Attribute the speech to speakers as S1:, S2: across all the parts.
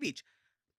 S1: बीच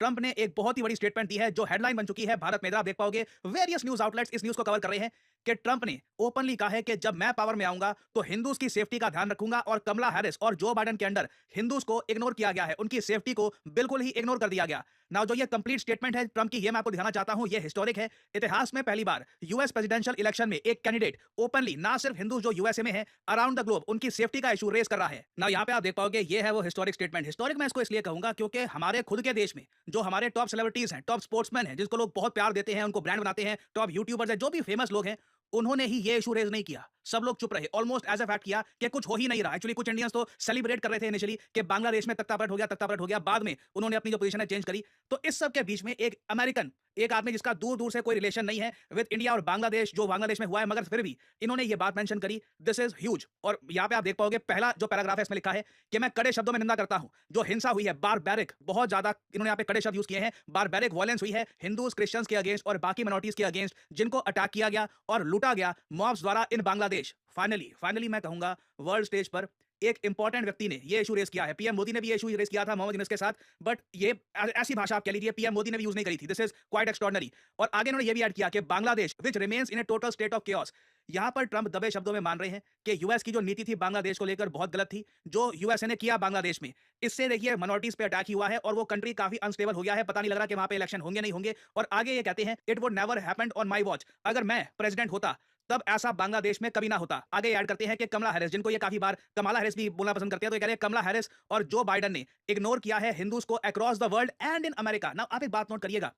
S1: Trump ने एक बहुत ही बड़ी स्टेटमेंट दी है जो हेडलाइन बन चुकी है भारत में। आप देख पाओगे वेरियस न्यूज आउटलेट्स इस न्यूज को कवर कर रहे हैं कि ट्रंप ने ओपनली कहा है कि जब मैं पावर में आऊंगा तो हिंदूज की सेफ्टी का ध्यान रखूंगा, और कमला हैरिस और जो बाइडेन के अंडर हिंदूज को इग्नोर किया गया है, उनकी सेफ्टी को बिल्कुल ही इग्नोर कर दिया गया। नाउ जो ये कंप्लीट स्टेटमेंट है ट्रंप की, ये मैं आपको दिखाना चाहता हूं, ये हिस्टोरिक है। इतिहास में पहली बार यूएस प्रेसिडेंशियल इलेक्शन में एक कैंडिडेट ओपनली, ना सिर्फ हिंदू जो यूएसए में है, अराउंड द ग्लोब उनकी सेफ्टी का इशू रेस कर रहा है ना। यहाँ पे आप देख पाओगे ये है वो हिस्टोरिक स्टेटमेंट। हिस्टोरिक मैं इसको इसलिए कहूंगा क्योंकि हमारे खुद के देश में जो हमारे टॉप सेलिब्रिटीज हैं, टॉप स्पोर्ट्समैन हैं, जिसको लोग बहुत प्यार देते हैं, उनको ब्रांड बनाते हैं, टॉप यूट्यूबर्स हैं, जो भी फेमस लोग हैं, उन्होंने ही ये इशू रेज नहीं किया। सब लोग चुप रहे, ऑलमोस्ट एज अ फैक्ट किया कि कुछ हो ही नहीं रहा। एक्चुअली कुछ इंडियंस तो सेलिब्रेट कर रहे थे इनिशियली कि बांग्लादेश में तख्तापलट हो गया, तख्तापलट हो गया। बाद में उन्होंने अपनी जो पोजीशन है चेंज करी। तो इस सब के बीच में एक अमेरिकन, एक आदमी जिसका दूर दूर से कोई रिलेशन नहीं है विद इंडिया और बांग्लादेश, जो बांग्लादेश में हुआ है, मगर फिर भी इन्होंने ये बात मेंशन करी, दिस इज ह्यूज। और यहाँ पे आप देख पाओगे पहला जो पैराग्राफ है इसमें लिखा है कि मैं कड़े शब्दों में निंदा करता हूं जो हिंसा हुई है, बारबैरिक, बहुत ज्यादा इन्होंने यहाँ पे कड़े शब्द यूज किए हैं, बारबैरिक वायलेंस हुई है हिंदूज क्रिश्चियंस के अगेंस्ट और बाकी माइनॉरिटीज के अगेंस्ट, जिनको अटैक किया गया और लूटा गया मॉब्स द्वारा इन बांग्लादेश। फाइनली मैं कहूंगा वर्ल्ड स्टेज पर एक इंपॉर्टेंट व्यक्ति ने ये इशू रेस किया है। पीएम मोदी ने भी ये इशू रेस किया था मोहम्मद यूनुस के साथ, बट ये ऐसी भाषा आप कह लीजिए पीएम मोदी ने भी यूज नहीं करी थी। This is quite extraordinary. और आगे उन्होंने ये भी ऐड किया कि Bangladesh which remains in A total state of chaos. यहां पर ट्रंप दबे शब्दों में मान रहे हैं कि यूएस की जो नीति थी बांग्लादेश को लेकर बहुत गलत थी, जो यूएसए ने किया बांग्लादेश में, इससे देखिए माइनॉरिटीज पे अटैक हुआ है और वो कंट्री काफी अनस्टेबल हो गया है। पता नहीं लग रहा कि वहां पे इलेक्शन होंगे नहीं होंगे। और आगे ये कहते हैं it would never happened on my watch. अगर मैं प्रेसिडेंट होता तब ऐसा बांग्लादेश में कभी ना होता। आगे ऐड करते हैं कि कमला हैरिस, जिनको ये काफी बार कमला हैरिस भी बोलना पसंद करते हैं, तो ये कह रहे हैं कमला हैरिस और जो बाइडेन ने इग्नोर किया है हिंदूज को across the world and in America. ना आप एक बात नोट करिएगा,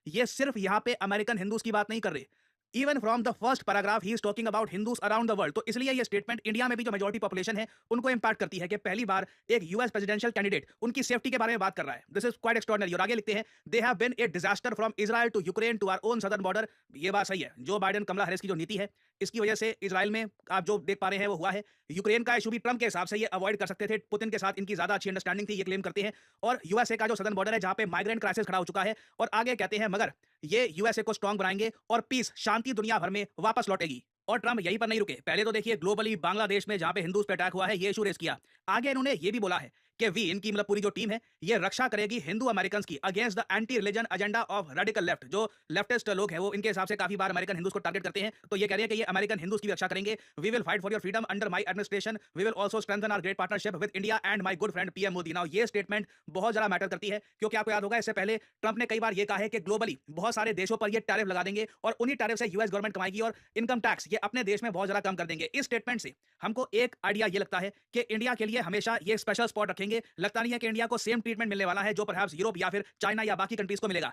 S1: ये सिर्फ यहां पे अमेरिकन हिंदूज की बात नहीं कर रहे। Even from the first paragraph he is talking about Hindus around the world. तो इसलिए ये स्टेटमेंट इंडिया में भी जो मेजॉरिटी पॉपुलेशन है उनको इंपैक्ट करती है कि पहली बार एक यूएस प्रेसिडेंशियल कैंडिडेट उनकी सेफ्टी के बारे में बात कर रहा है। This is quite extraordinary. और आगे लिखते हैं they have been a disaster from Israel to Ukraine to our own southern border. ये बात सही है, जो बाइडेन कमला हैरिस की जो नीति है इसकी वजह से इजराइल में आप जो देख पा रहे हैं वो हुआ है। यूक्रेन का इशू भी ट्रंप के हिसाब से ये अवॉइड कर सकते थे, पुतिन के साथ इनकी ज्यादा अच्छी अंडरस्टैंडिंग थी, ये क्लेम करते हैं। और यूएसए का जो सदर्न बॉर्डर है जहां पे माइग्रेंट क्राइसिस खड़ा हो चुका है, और आगे कहते हैं मगर ये यूएसए को स्ट्रांग बनाएंगे और पीस, शांति दुनिया भर में वापस लौटेगी। और ट्रंप यहीं पर नहीं रुके, पहले तो देखिए ग्लोबली बांग्लादेश में जहां पे हिंदूज पे अटैक हुआ है ये इशू रेस किया। आगे इन्होंने ये भी बोला है कि वी, इनकी मतलब पूरी जो टीम है, ये रक्षा करेगी हिंदू अमेरिकन की against the anti religion agenda of radical left. जो लेफ्टिस्ट लोग हैं वो इनके हिसाब से काफी बार अमेरिकन हिंदूज को टारगेट करते हैं, तो ये कह रहे हैं कि ये अमेरिकन हिंदूज की भी रक्षा करेंगे। We will fight for your freedom under my administration, we will also strengthen our great partnership with India and my good friend PM Modi. Now ये स्टेटमेंट बहुत ज्यादा मैटर करती है क्योंकि आपको याद होगा इससे पहले ट्रंप ने कई बार ये कहा है कि ग्लोबली बहुत सारे देशों पर ये टैरिफ लगा देंगे और उन्हीं टैरिफ से यूएस गवर्नमेंट कमाएगी और इनकम टैक्स ये अपने देश में बहुत ज्यादा कम कर देंगे। इस स्टेटमेंट से हमको एक आइडिया ये लगता है कि इंडिया के लिए हमेशा ये स्पेशल स्पॉट रखेंगे। लगता नहीं है कि इंडिया को सेम ट्रीटमेंट मिलने वाला है जो परहैप्स यूरोप या फिर चाइना या बाकी कंट्रीज को मिलेगा।